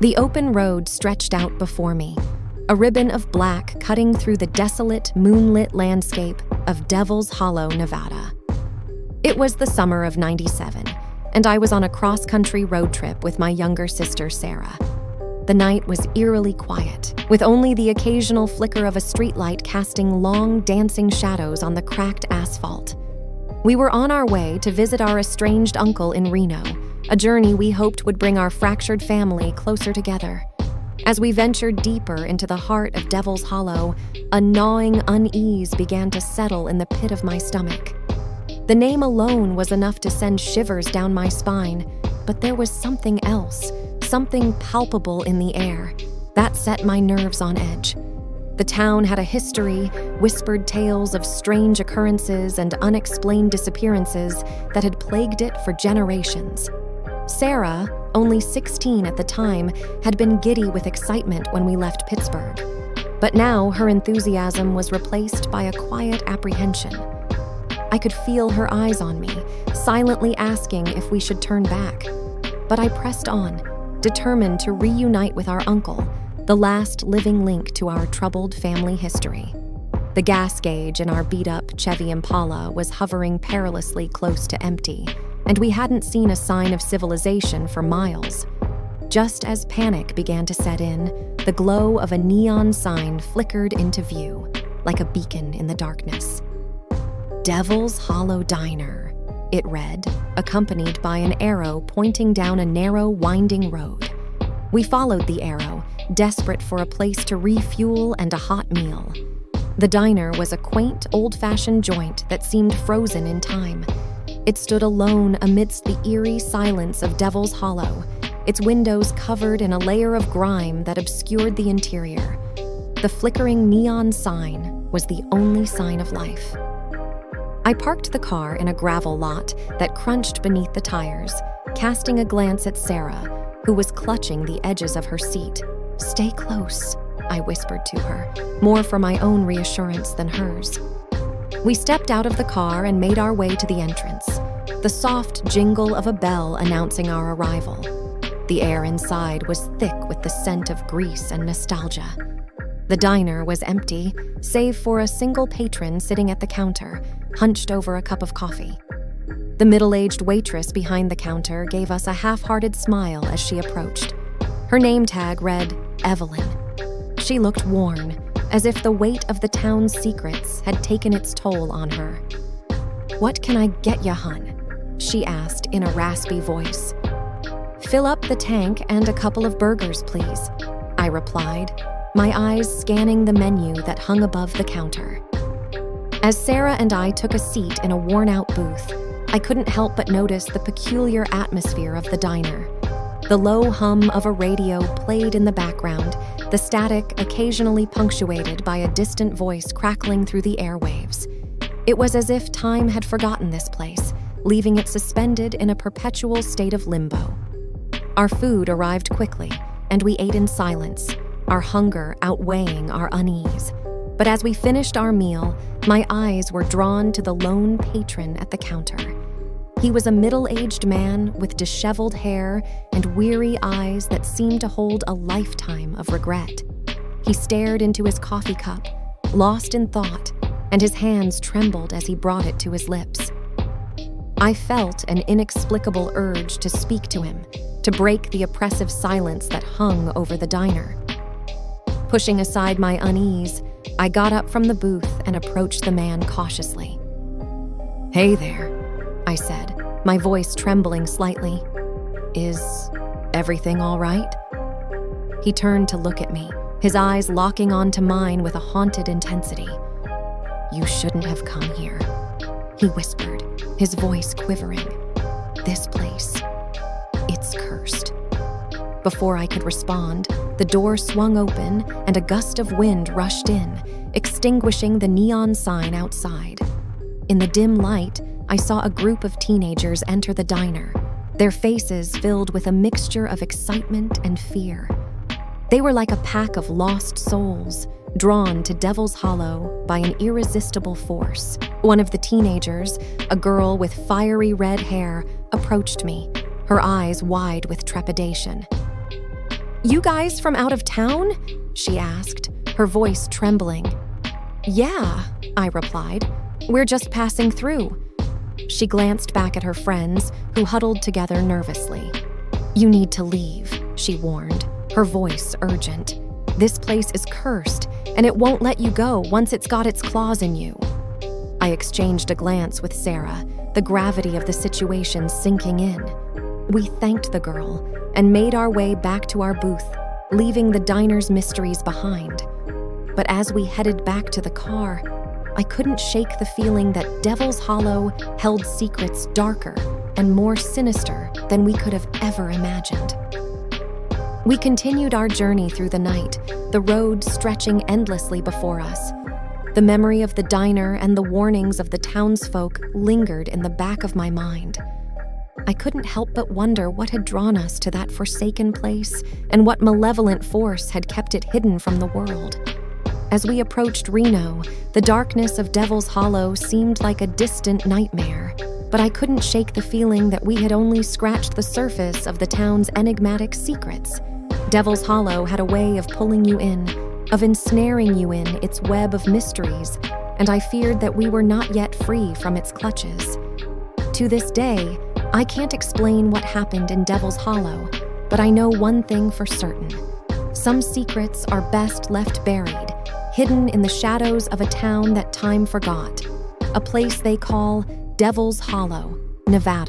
The open road stretched out before me, a ribbon of black cutting through the desolate, moonlit landscape of Devil's Hollow, Nevada. It was the summer of '97, and I was on a cross-country road trip with my younger sister, Sarah. The night was eerily quiet, with only the occasional flicker of a streetlight casting long, dancing shadows on the cracked asphalt. We were on our way to visit our estranged uncle in Reno, a journey we hoped would bring our fractured family closer together. As we ventured deeper into the heart of Devil's Hollow, a gnawing unease began to settle in the pit of my stomach. The name alone was enough to send shivers down my spine, but there was something else, something palpable in the air, that set my nerves on edge. The town had a history, whispered tales of strange occurrences and unexplained disappearances that had plagued it for generations. Sarah, only 16 at the time, had been giddy with excitement when we left Pittsburgh. But now her enthusiasm was replaced by a quiet apprehension. I could feel her eyes on me, silently asking if we should turn back. But I pressed on, determined to reunite with our uncle, the last living link to our troubled family history. The gas gauge in our beat-up Chevy Impala was hovering perilously close to empty, and we hadn't seen a sign of civilization for miles. Just as panic began to set in, the glow of a neon sign flickered into view, like a beacon in the darkness. "Devil's Hollow Diner," it read, accompanied by an arrow pointing down a narrow, winding road. We followed the arrow, desperate for a place to refuel and a hot meal. The diner was a quaint, old-fashioned joint that seemed frozen in time. It stood alone amidst the eerie silence of Devil's Hollow, its windows covered in a layer of grime that obscured the interior. The flickering neon sign was the only sign of life. I parked the car in a gravel lot that crunched beneath the tires, casting a glance at Sarah, who was clutching the edges of her seat. "Stay close," I whispered to her, more for my own reassurance than hers. We stepped out of the car and made our way to the entrance, the soft jingle of a bell announcing our arrival. The air inside was thick with the scent of grease and nostalgia. The diner was empty, save for a single patron sitting at the counter, hunched over a cup of coffee. The middle-aged waitress behind the counter gave us a half-hearted smile as she approached. Her name tag read Evelyn. She looked worn, as if the weight of the town's secrets had taken its toll on her. "What can I get ya, hun?" she asked in a raspy voice. "Fill up the tank and a couple of burgers, please," I replied, my eyes scanning the menu that hung above the counter. As Sarah and I took a seat in a worn-out booth, I couldn't help but notice the peculiar atmosphere of the diner. The low hum of a radio played in the background, the static occasionally punctuated by a distant voice crackling through the airwaves. It was as if time had forgotten this place, leaving it suspended in a perpetual state of limbo. Our food arrived quickly, and we ate in silence, our hunger outweighing our unease. But as we finished our meal, my eyes were drawn to the lone patron at the counter. He was a middle-aged man with disheveled hair and weary eyes that seemed to hold a lifetime of regret. He stared into his coffee cup, lost in thought, and his hands trembled as he brought it to his lips. I felt an inexplicable urge to speak to him, to break the oppressive silence that hung over the diner. Pushing aside my unease, I got up from the booth and approached the man cautiously. "Hey there," I said, my voice trembling slightly. "Is everything all right?" He turned to look at me, his eyes locking onto mine with a haunted intensity. "You shouldn't have come here," he whispered, his voice quivering. "This place, it's cursed." Before I could respond, the door swung open and a gust of wind rushed in, extinguishing the neon sign outside. In the dim light, I saw a group of teenagers enter the diner, their faces filled with a mixture of excitement and fear. They were like a pack of lost souls, drawn to Devil's Hollow by an irresistible force. One of the teenagers, a girl with fiery red hair, approached me, her eyes wide with trepidation. "You guys from out of town?" she asked, her voice trembling. "Yeah," I replied. "We're just passing through." She glanced back at her friends, who huddled together nervously. "You need to leave," she warned, her voice urgent. "This place is cursed, and it won't let you go once it's got its claws in you." I exchanged a glance with Sarah, the gravity of the situation sinking in. We thanked the girl and made our way back to our booth, leaving the diner's mysteries behind. But as we headed back to the car, I couldn't shake the feeling that Devil's Hollow held secrets darker and more sinister than we could have ever imagined. We continued our journey through the night, the road stretching endlessly before us. The memory of the diner and the warnings of the townsfolk lingered in the back of my mind. I couldn't help but wonder what had drawn us to that forsaken place and what malevolent force had kept it hidden from the world. As we approached Reno, the darkness of Devil's Hollow seemed like a distant nightmare, but I couldn't shake the feeling that we had only scratched the surface of the town's enigmatic secrets. Devil's Hollow had a way of pulling you in, of ensnaring you in its web of mysteries, and I feared that we were not yet free from its clutches. To this day, I can't explain what happened in Devil's Hollow, but I know one thing for certain. Some secrets are best left buried, hidden in the shadows of a town that time forgot, a place they call Devil's Hollow, Nevada.